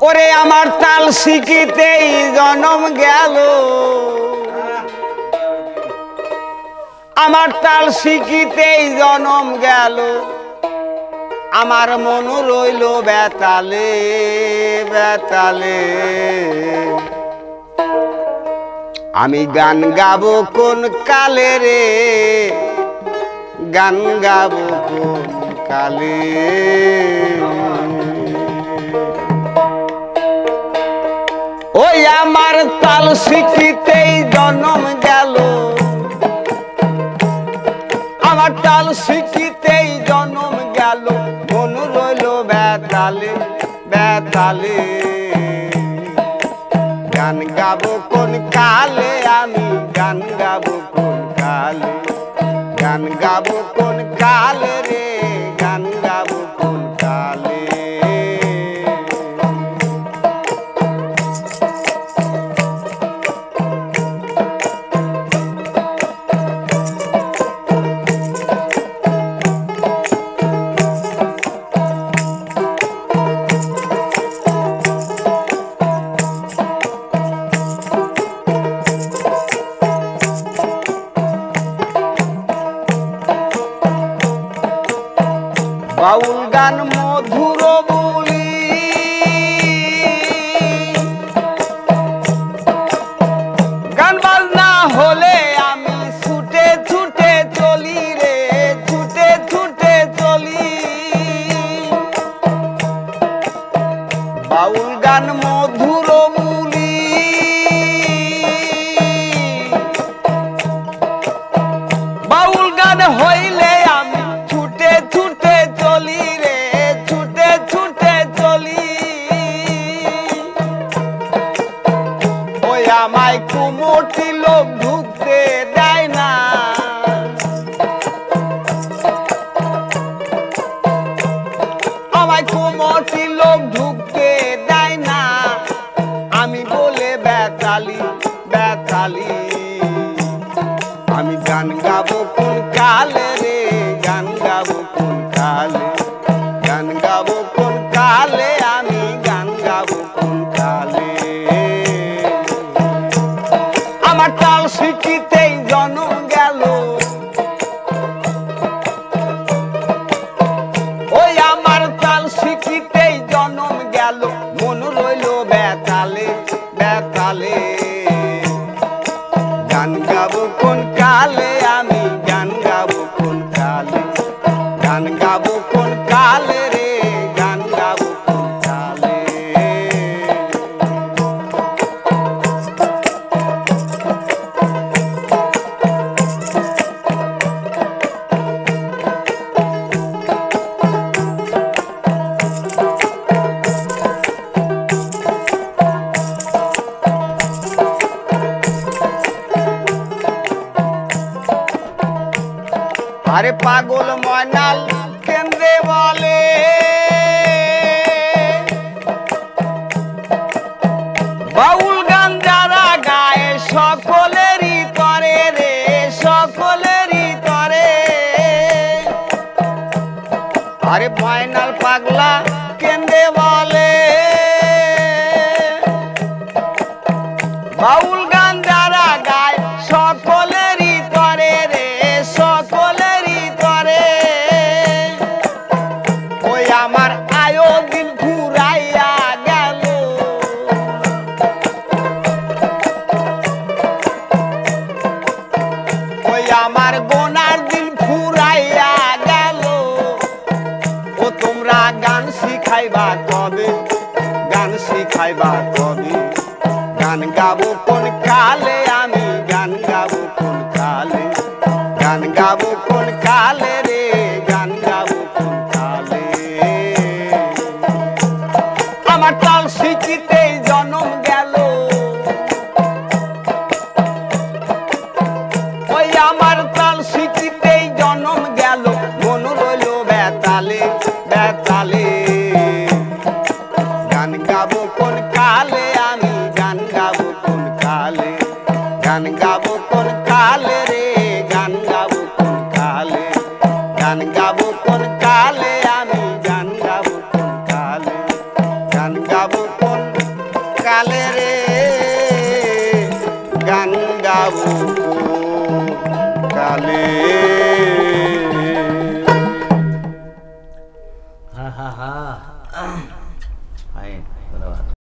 ওরে আমার তাল শিখিতেই জন্ম গেল, আমার তাল শিখিতেই জন্ম গেল, আমার মন রইল বেতালে বেতালে। আমি গান গাবো কোন কালে রে, গান গাবো কোন কালে। ওই আমার তাল শিখিতেই জন্ম গেল, আমার তাল শিখিতেই জন্ম গেল, মন রইল বেতালে বেতালে। গান গাবো কোন কালে, আমি গান গাবো কোন কালে, গান গাবো কোন কালে রে, গান গাবো কোন কালে। বাউল গান মধুর বলি, গান বাজনা হলে আমি ছুটে ছুটে চলি রে, ছুটে ছুটে চলি। বাউল গান মধুর বলি, বাউল গান হইলে আমি ছুটে ছুটে চলি রে, ছুটে ছুটে চলি। ওই আমায় কুমোটি লোক ঢুকতে দেয় না, আমায় কুমোটি লোক ঢুকতে দেয় না, আমি বলে বেতালি বেতালি। আমি গান গাবো কোন কালে রে, গান গাবো কোন কালে, গান গাবো কোন কালে, আমি গান গাবো কোন কালে। আমার তাল শিখিতেই জন্ম গেল, ওই আমার তাল শিখিতেই জন্ম গেল, মন রইল বেতালে বেতালে। গান গাবো কোন কালে, আমি গান গাবো কোন কালে, গান গাবো কোন কালে রে, গান গাবো কোন কালে। আরে পাগল ময়নাল কেন্দ্রে বলে, বাউল গান যারা গায়ে সকলেরই করে রে, সকলেরই করে। আরে ময়নাল পাগলা কেন্দ্রে বলে, বাউল গান যারা গায় সকলেরই করে রে, সকলেরই করে। ওই আমার আয়োদিন ফুরাইয়া গেল, ওই আমার গোনার দিন ফুরাইয়া গেল। ও তোমরা গান শিখাইবা কবে, গান শিখাইবা কবে, গান গাবো কোন কালে, আমি গান গাবো কোন কালে, গান গাবো কোন কালে রে, গান গাবো কোন কালে। আমার তাল শিখিতেই জন্ম গেল, ওই আমার তাল শিখিতেই জন্ম গেল, মন রইল বেতালে বেতালে। গান গাবো কোন কালে, আমি গান গাবো কোন কালে, গান গাবো কোন কালে রে, গান গাবো কোন কালে, গান গাবো কোন কালে, আমি গান গাবো কোন কালে, গান গাবো কোন কালে। হা হা হা। ফাইন, ধন্যবাদ।